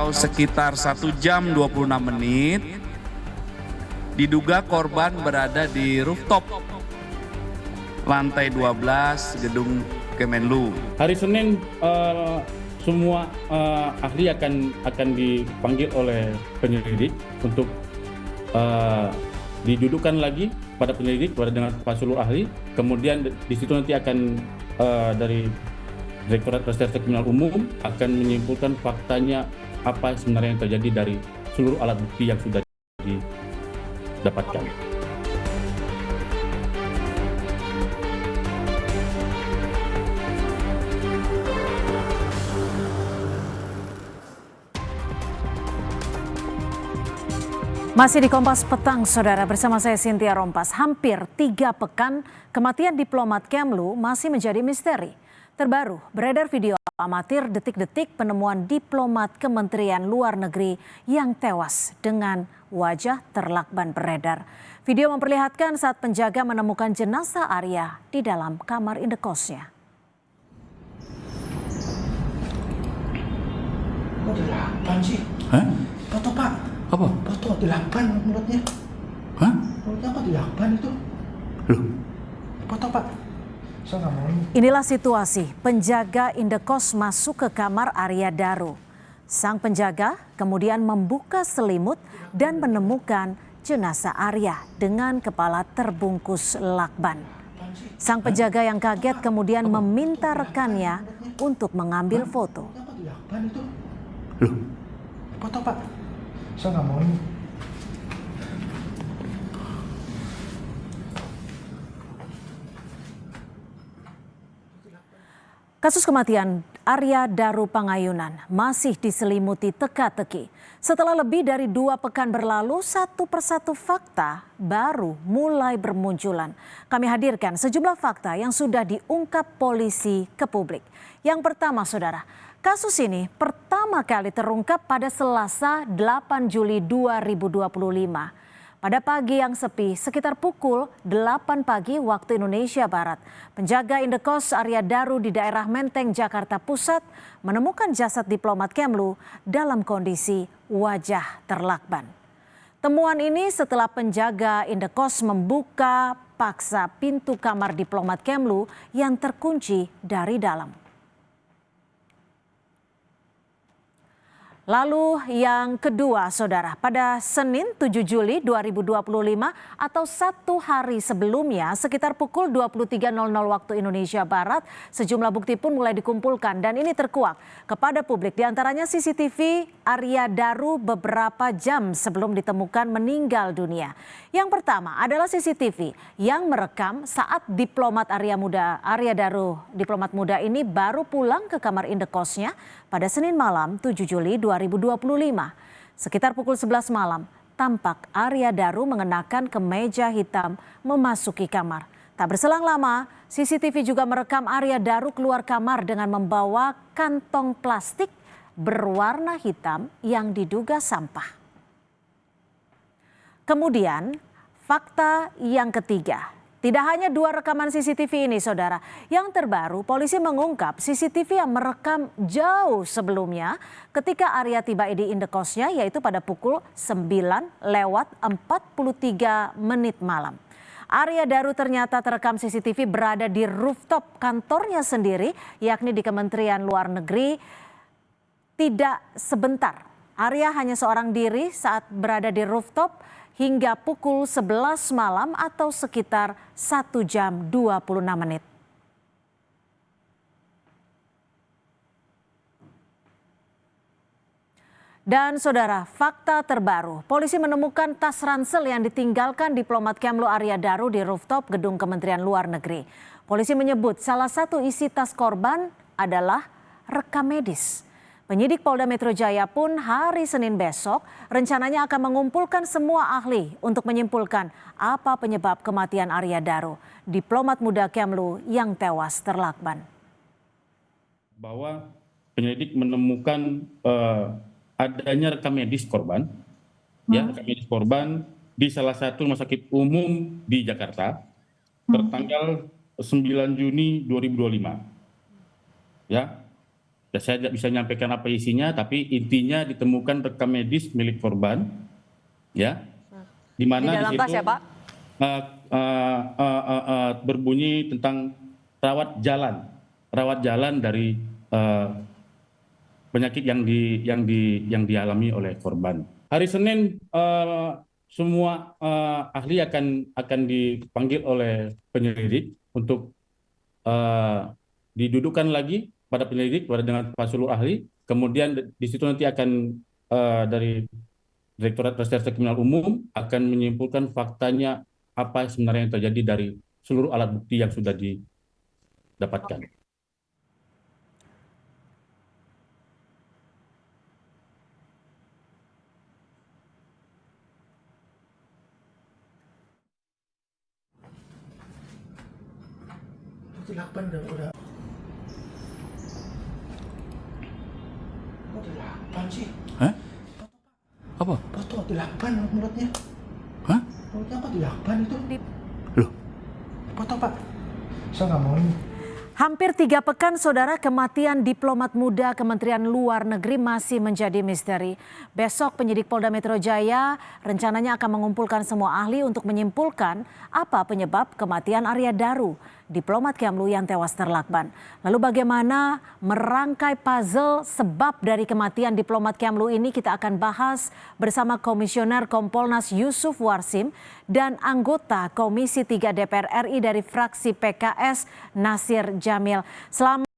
atau sekitar 1 jam 26 menit, diduga korban berada di rooftop lantai 12 gedung Kemenlu. Hari Senin semua ahli akan dipanggil oleh penyelidik untuk didudukkan lagi pada penyelidik dengan seluruh ahli. Kemudian di situ nanti akan dari Direktorat Reserse Kriminal Umum akan menyimpulkan faktanya apa sebenarnya yang terjadi dari seluruh alat bukti yang sudah didapatkan. Masih di Kompas Petang, Saudara, bersama saya Cynthia Rompas. Hampir 3 pekan kematian diplomat Kemlu masih menjadi misteri. Terbaru, beredar video amatir detik-detik penemuan diplomat Kementerian Luar Negeri yang tewas dengan wajah terlakban beredar. Video memperlihatkan saat penjaga menemukan jenazah Arya di dalam kamar indekosnya. Kok 8 sih? Hah? Foto, Pak. Apa? Foto 8 mulutnya. Hah? Mulutnya kok 8 itu? Loh? Foto, Pak. Saya nggak mau ini. Inilah situasi penjaga indekos masuk ke kamar Arya Daru. Sang penjaga kemudian membuka selimut dan menemukan jenazah Arya dengan kepala terbungkus lakban. Sang penjaga yang kaget kemudian meminta rekannya untuk mengambil foto. Mulutnya kok 8 itu? Loh? Foto, Pak. Saya nggak mau ini. Kasus kematian Arya Daru Pangayunan masih diselimuti teka-teki. Setelah lebih dari 2 pekan berlalu, satu persatu fakta baru mulai bermunculan. Kami hadirkan sejumlah fakta yang sudah diungkap polisi ke publik. Yang pertama, Saudara, kasus ini pertama kali terungkap pada Selasa 8 Juli 2025. Pada pagi yang sepi, sekitar pukul 8 pagi waktu Indonesia Barat, penjaga indekos Arya Daru di daerah Menteng, Jakarta Pusat menemukan jasad diplomat Kemlu dalam kondisi wajah terlakban. Temuan ini setelah penjaga indekos membuka paksa pintu kamar diplomat Kemlu yang terkunci dari dalam. Lalu yang kedua, Saudara, pada Senin 7 Juli 2025 atau 1 hari sebelumnya sekitar pukul 23.00 waktu Indonesia Barat, sejumlah bukti pun mulai dikumpulkan dan ini terkuak kepada publik. Di antaranya CCTV Arya Daru beberapa jam sebelum ditemukan meninggal dunia. Yang pertama adalah CCTV yang merekam saat diplomat Arya Daru, diplomat muda ini baru pulang ke kamar indekosnya pada Senin malam 7 Juli 2025. Sekitar pukul 11 malam, tampak Arya Daru mengenakan kemeja hitam memasuki kamar. Tak berselang lama, CCTV juga merekam Arya Daru keluar kamar dengan membawa kantong plastik berwarna hitam yang diduga sampah. Kemudian, fakta yang ketiga. Tidak hanya 2 rekaman CCTV ini, Saudara. Yang terbaru, polisi mengungkap CCTV yang merekam jauh sebelumnya ketika Arya tiba di indekosnya, yaitu pada pukul 9:43 malam. Arya Daru ternyata terekam CCTV berada di rooftop kantornya sendiri, yakni di Kementerian Luar Negeri. Tidak sebentar, Arya hanya seorang diri saat berada di rooftop hingga pukul 11 malam atau sekitar 1 jam 26 menit. Dan Saudara, fakta terbaru, polisi menemukan tas ransel yang ditinggalkan diplomat Kemlu Arya Daru di rooftop gedung Kementerian Luar Negeri. Polisi menyebut salah satu isi tas korban adalah rekam medis. Penyidik Polda Metro Jaya pun hari Senin besok rencananya akan mengumpulkan semua ahli untuk menyimpulkan apa penyebab kematian Arya Daru, diplomat muda Kemlu yang tewas terlakban. Bahwa penyelidik menemukan adanya rekam medis korban, ya, rekam medis korban di salah satu rumah sakit umum di Jakarta tertanggal 9 Juni 2025. Ya. Saya tidak bisa menyampaikan apa isinya, tapi intinya ditemukan rekam medis milik korban, ya, di mana di dalam tas situ ya, Pak? Berbunyi tentang rawat jalan dari penyakit yang dialami oleh korban. Hari Senin semua ahli akan dipanggil oleh penyelidik untuk didudukkan lagi pada penyelidik dengan Pak seluruh ahli. Kemudian di situ nanti akan dari Direktorat Reserse Kriminal Umum akan menyimpulkan faktanya apa sebenarnya yang terjadi dari seluruh alat bukti yang sudah didapatkan. Dilakban udah. Kok dilakban sih? Hah? Apa? Foto dilakban mulutnya. Hah? Mulutnya kok dilakban itu? Loh, Foto Pak. Saya nggak mau ini. Hampir 3 pekan, saudara, kematian diplomat muda Kementerian Luar Negeri masih menjadi misteri. Besok penyidik Polda Metro Jaya rencananya akan mengumpulkan semua ahli untuk menyimpulkan apa penyebab kematian Arya Daru, diplomat Kemlu yang tewas terlakban. Lalu bagaimana merangkai puzzle sebab dari kematian diplomat Kemlu ini, kita akan bahas bersama Komisioner Kompolnas Yusuf Warsim dan anggota Komisi 3 DPR RI dari fraksi PKS Nasir Jamil. Selamat